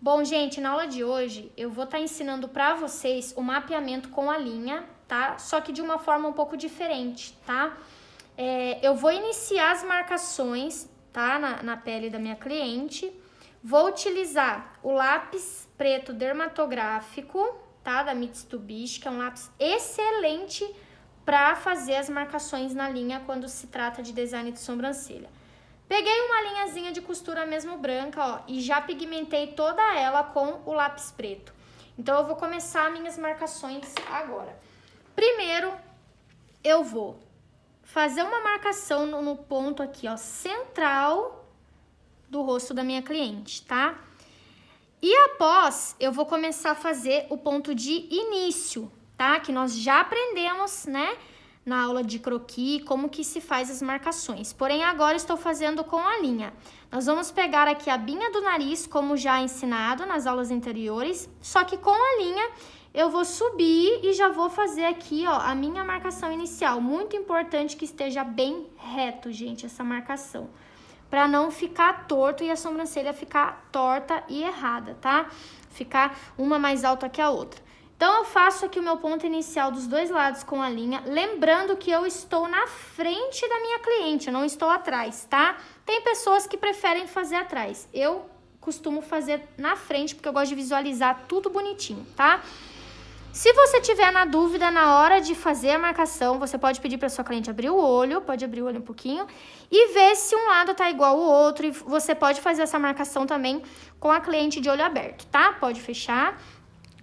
Bom, gente, na aula de hoje eu vou estar ensinando para vocês o mapeamento com a linha, tá? Só que de uma forma um pouco diferente, tá? Eu vou iniciar as marcações, tá? Na pele da minha cliente. Vou utilizar o lápis preto dermatográfico, tá? Da Mitsubishi, que é um lápis excelente para fazer as marcações na linha quando se trata de design de sobrancelha. Peguei uma linhazinha de costura mesmo branca, ó, e já pigmentei toda ela com o lápis preto. Então, eu vou começar minhas marcações agora. Primeiro, eu vou fazer uma marcação no ponto aqui, ó, central do rosto da minha cliente, tá? E após, eu vou começar a fazer o ponto de início, tá? Que nós já aprendemos, né? Na aula de croquis, como que se faz as marcações. Porém, agora estou fazendo com a linha. Nós vamos pegar aqui a binha do nariz, como já ensinado nas aulas anteriores, só que com a linha eu vou subir e já vou fazer aqui, ó, a minha marcação inicial. Muito importante que esteja bem reto, gente, essa marcação, para não ficar torto e a sobrancelha ficar torta e errada, tá? Ficar uma mais alta que a outra. Então, eu faço aqui o meu ponto inicial dos dois lados com a linha, lembrando que eu estou na frente da minha cliente, eu não estou atrás, tá? Tem pessoas que preferem fazer atrás. Eu costumo fazer na frente, porque eu gosto de visualizar tudo bonitinho, tá? Se você tiver na dúvida na hora de fazer a marcação, você pode pedir para sua cliente abrir o olho, pode abrir o olho um pouquinho, e ver se um lado tá igual ao outro, e você pode fazer essa marcação também com a cliente de olho aberto, tá? Pode fechar.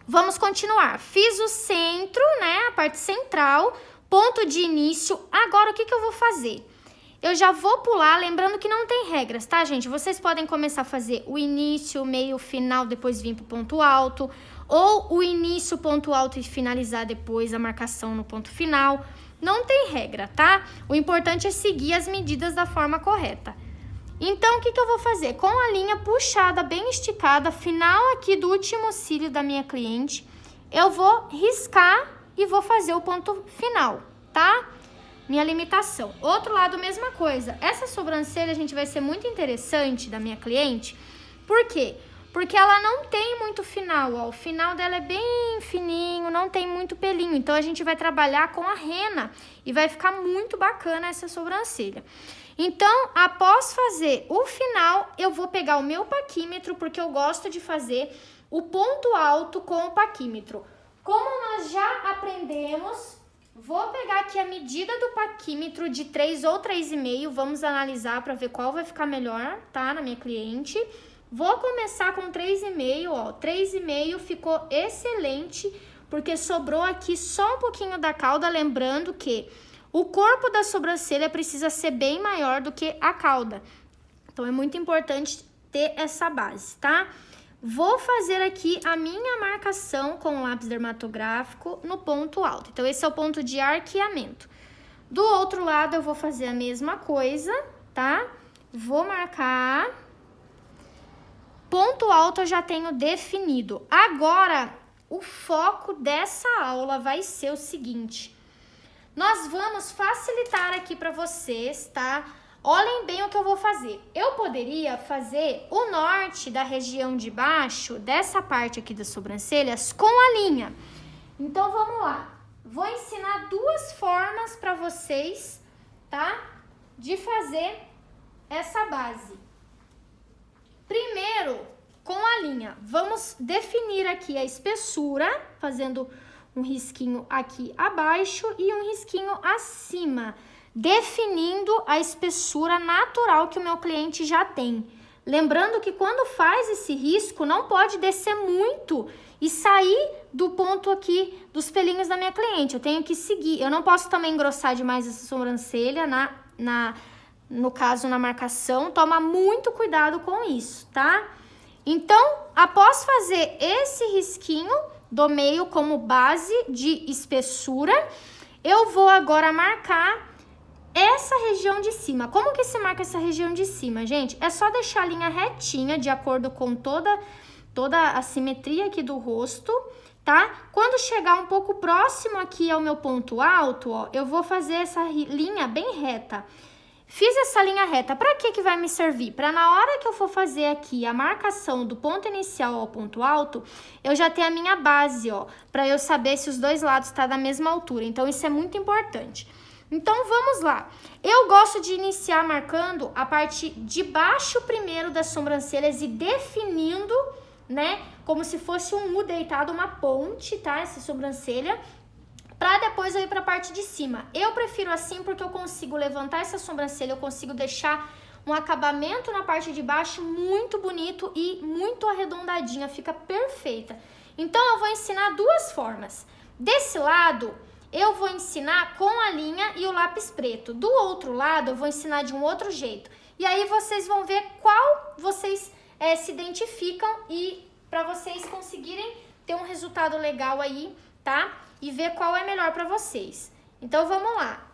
Vamos continuar. Fiz o centro, né? A parte central, ponto de início. Agora, o que eu vou fazer? Eu já vou pular, lembrando que não tem regras, tá, gente? Vocês podem começar a fazer o início, o meio, o final, depois vir pro ponto alto. Ou o início, ponto alto e finalizar depois a marcação no ponto final. Não tem regra, tá? O importante é seguir as medidas da forma correta. Então, o que eu vou fazer? Com a linha puxada, bem esticada, final aqui do último cílio da minha cliente, eu vou riscar e vou fazer o ponto final, tá? Minha limitação. Outro lado, mesma coisa. Essa sobrancelha, gente, vai ser muito interessante da minha cliente. Por quê? Porque ela não tem muito final, ó. O final dela é bem fininho, não tem muito pelinho. Então, a gente vai trabalhar com a rena e vai ficar muito bacana essa sobrancelha. Então, após fazer o final, eu vou pegar o meu paquímetro, porque eu gosto de fazer o ponto alto com o paquímetro. Como nós já aprendemos, vou pegar aqui a medida do paquímetro de 3 ou 3,5, vamos analisar para ver qual vai ficar melhor, tá, na minha cliente. Vou começar com 3,5, ó, 3,5 ficou excelente, porque sobrou aqui só um pouquinho da cauda, lembrando que o corpo da sobrancelha precisa ser bem maior do que a cauda. Então, é muito importante ter essa base, tá? Vou fazer aqui a minha marcação com o lápis dermatográfico no ponto alto. Então, esse é o ponto de arqueamento. Do outro lado, eu vou fazer a mesma coisa, tá? Vou marcar. Ponto alto eu já tenho definido. Agora, o foco dessa aula vai ser o seguinte. Nós vamos facilitar aqui para vocês, tá? Olhem bem o que eu vou fazer. Eu poderia fazer o norte da região de baixo, dessa parte aqui das sobrancelhas, com a linha. Então, vamos lá. Vou ensinar duas formas para vocês, tá? De fazer essa base. Primeiro, com a linha. Vamos definir aqui a espessura, fazendo um risquinho aqui abaixo e um risquinho acima, definindo a espessura natural que o meu cliente já tem. Lembrando que quando faz esse risco, não pode descer muito e sair do ponto aqui dos pelinhos da minha cliente. Eu tenho que seguir. Eu não posso também engrossar demais essa sobrancelha no caso, na marcação. Toma muito cuidado com isso, tá? Então, após fazer esse risquinho do meio como base de espessura, eu vou agora marcar essa região de cima. Como que se marca essa região de cima, gente? É só deixar a linha retinha, de acordo com toda a simetria aqui do rosto, tá? Quando chegar um pouco próximo aqui ao meu ponto alto, ó, eu vou fazer essa linha bem reta. Fiz essa linha reta, para que vai me servir? Para na hora que eu for fazer aqui a marcação do ponto inicial ao ponto alto, eu já tenho a minha base, ó, para eu saber se os dois lados tá da mesma altura. Então, isso é muito importante. Então, vamos lá. Eu gosto de iniciar marcando a parte de baixo primeiro das sobrancelhas e definindo, né, como se fosse um U deitado, uma ponte, tá? Essa sobrancelha. Pra depois eu ir pra parte de cima. Eu prefiro assim porque eu consigo levantar essa sobrancelha, eu consigo deixar um acabamento na parte de baixo muito bonito e muito arredondadinha, fica perfeita. Então eu vou ensinar duas formas. Desse lado, eu vou ensinar com a linha e o lápis preto. Do outro lado, eu vou ensinar de um outro jeito. E aí vocês vão ver qual vocês se identificam e pra vocês conseguirem ter um resultado legal aí, tá? E ver qual é melhor para vocês. Então, vamos lá.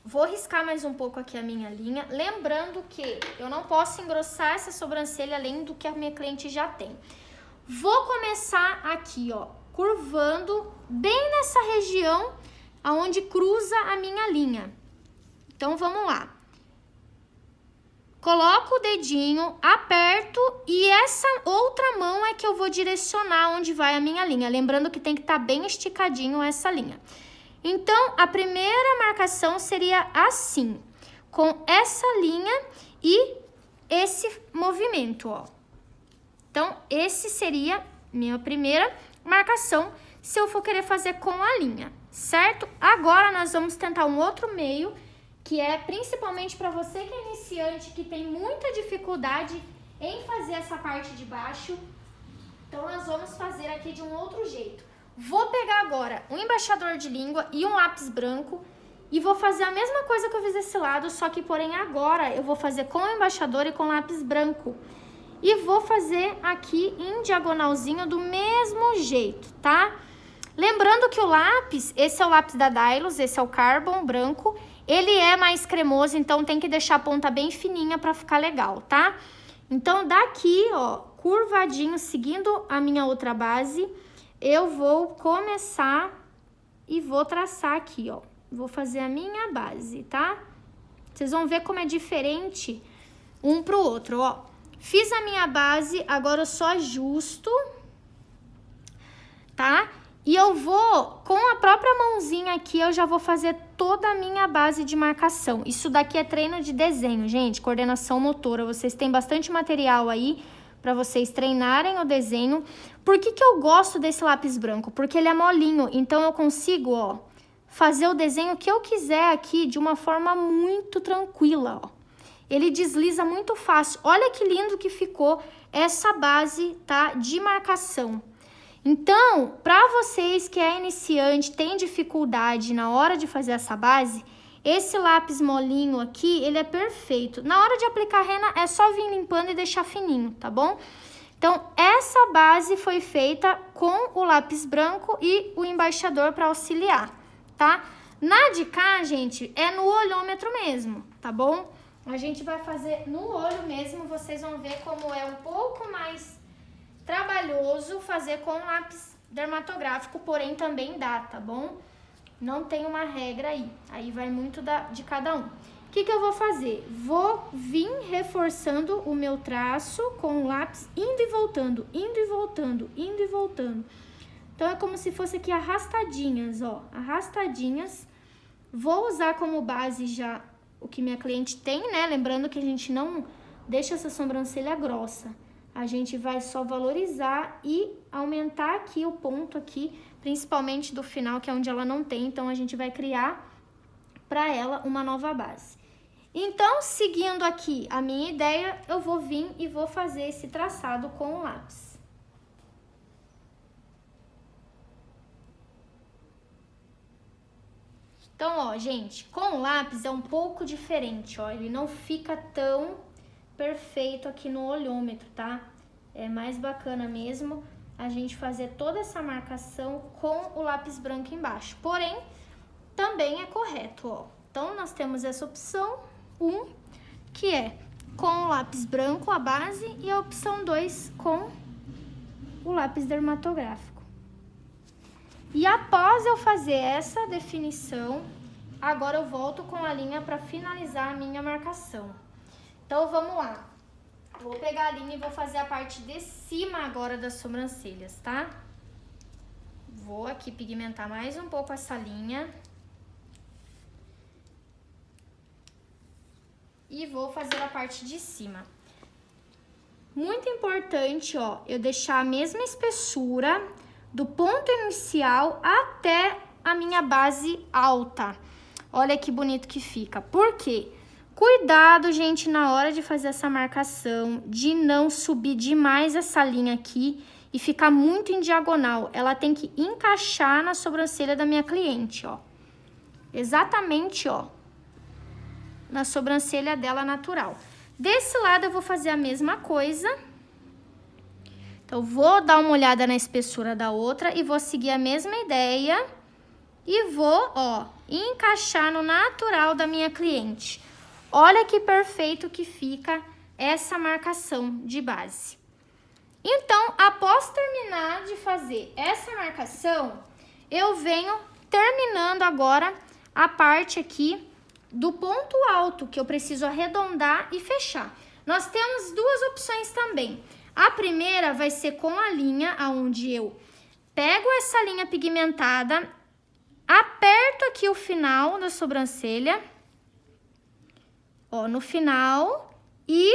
Vou riscar mais um pouco aqui a minha linha. Lembrando que eu não posso engrossar essa sobrancelha além do que a minha cliente já tem. Vou começar aqui, ó, curvando bem nessa região aonde cruza a minha linha. Então, vamos lá. Coloco o dedinho, aperto e essa outra mão é que eu vou direcionar onde vai a minha linha. Lembrando que tem que estar bem esticadinho essa linha. Então, a primeira marcação seria assim, com essa linha e esse movimento, ó. Então, esse seria minha primeira marcação se eu for querer fazer com a linha, certo? Agora, nós vamos tentar um outro meio, que é principalmente para você que é iniciante, que tem muita dificuldade em fazer essa parte de baixo. Então, nós vamos fazer aqui de um outro jeito. Vou pegar agora um embaixador de língua e um lápis branco e vou fazer a mesma coisa que eu fiz desse lado, só que, porém, agora eu vou fazer com o embaixador e com lápis branco. E vou fazer aqui em diagonalzinho do mesmo jeito, tá? Lembrando que o lápis, esse é o lápis da Dylos, esse é o Carbon branco. Ele é mais cremoso, então tem que deixar a ponta bem fininha para ficar legal, tá? Então, daqui, ó, curvadinho, seguindo a minha outra base, eu vou começar e vou traçar aqui, ó. Vou fazer a minha base, tá? Vocês vão ver como é diferente um pro outro, ó. Fiz a minha base, agora eu só ajusto, tá? E eu vou, com a própria mãozinha aqui, eu já vou fazer toda a minha base de marcação. Isso daqui é treino de desenho, gente, coordenação motora. Vocês têm bastante material aí para vocês treinarem o desenho. Por que que eu gosto desse lápis branco? Porque ele é molinho, então eu consigo, ó, fazer o desenho que eu quiser aqui de uma forma muito tranquila, ó. Ele desliza muito fácil. Olha que lindo que ficou essa base, tá, de marcação. Então, para vocês que é iniciante, tem dificuldade na hora de fazer essa base, esse lápis molinho aqui, ele é perfeito. Na hora de aplicar a rena, é só vir limpando e deixar fininho, tá bom? Então, essa base foi feita com o lápis branco e o embaixador para auxiliar, tá? Na de cá, gente, é no olhômetro mesmo, tá bom? A gente vai fazer no olho mesmo, vocês vão ver como é um pouco mais trabalhoso fazer com lápis dermatográfico, porém também dá, tá bom? Não tem uma regra aí vai muito de cada um. O que que eu vou fazer? Vou vir reforçando o meu traço com o lápis, indo e voltando, indo e voltando, indo e voltando. Então, é como se fosse aqui arrastadinhas, ó, arrastadinhas. Vou usar como base já o que minha cliente tem, né? Lembrando que a gente não deixa essa sobrancelha grossa. A gente vai só valorizar e aumentar aqui o ponto aqui, principalmente do final, que é onde ela não tem. Então, a gente vai criar para ela uma nova base. Então, seguindo aqui a minha ideia, eu vou vir e vou fazer esse traçado com o lápis. Então, ó, gente, com o lápis é um pouco diferente, ó. Ele não fica tão perfeito aqui no olhômetro, tá? É mais bacana mesmo a gente fazer toda essa marcação com o lápis branco embaixo. Porém, também é correto, ó. Então, nós temos essa opção 1, que é com o lápis branco, a base, e a opção 2 com o lápis dermatográfico. E após eu fazer essa definição, Agora eu volto com a linha para finalizar a minha marcação. Então, vamos lá. Vou pegar a linha e vou fazer a parte de cima agora das sobrancelhas, tá? Vou aqui pigmentar mais um pouco essa linha. E vou fazer a parte de cima. Muito importante, ó, eu deixar a mesma espessura do ponto inicial até a minha base alta. Olha que bonito que fica. Por quê? Cuidado, gente, na hora de fazer essa marcação, de não subir demais essa linha aqui e ficar muito em diagonal. Ela tem que encaixar na sobrancelha da minha cliente, ó. Exatamente, ó, na sobrancelha dela natural. Desse lado eu vou fazer a mesma coisa. Então, vou dar uma olhada na espessura da outra e vou seguir a mesma ideia. E vou, ó, encaixar no natural da minha cliente. Olha que perfeito que fica essa marcação de base. Então, após terminar de fazer essa marcação, eu venho terminando agora a parte aqui do ponto alto, que eu preciso arredondar e fechar. Nós temos duas opções também. A primeira vai ser com a linha, onde eu pego essa linha pigmentada, aperto aqui o final da sobrancelha, ó, no final, e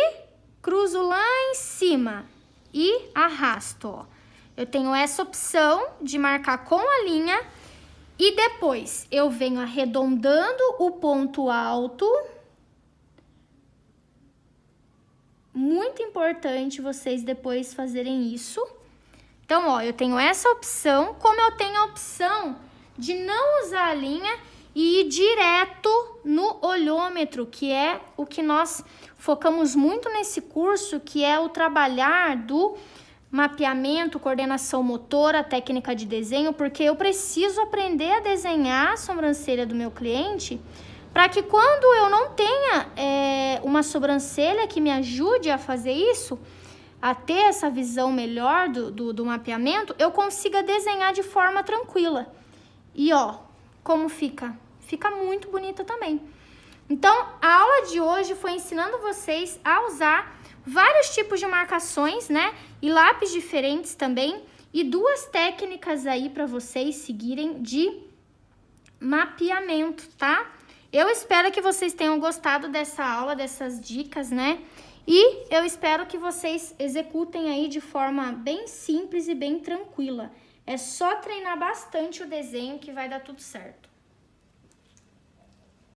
cruzo lá em cima e arrasto, ó. Eu tenho essa opção de marcar com a linha e depois eu venho arredondando o ponto alto. Muito importante vocês depois fazerem isso. Então, ó, eu tenho essa opção, como eu tenho a opção de não usar a linha e ir direto no olhômetro, que é o que nós focamos muito nesse curso, que é o trabalhar do mapeamento, coordenação motora, técnica de desenho, porque eu preciso aprender a desenhar a sobrancelha do meu cliente para que quando eu não tenha uma sobrancelha que me ajude a fazer isso, a ter essa visão melhor do mapeamento, eu consiga desenhar de forma tranquila. E ó, como fica? Fica muito bonita também. Então, a aula de hoje foi ensinando vocês a usar vários tipos de marcações, né? E lápis diferentes também. E duas técnicas aí para vocês seguirem de mapeamento, tá? Eu espero que vocês tenham gostado dessa aula, dessas dicas, né? E eu espero que vocês executem aí de forma bem simples e bem tranquila. É só treinar bastante o desenho que vai dar tudo certo.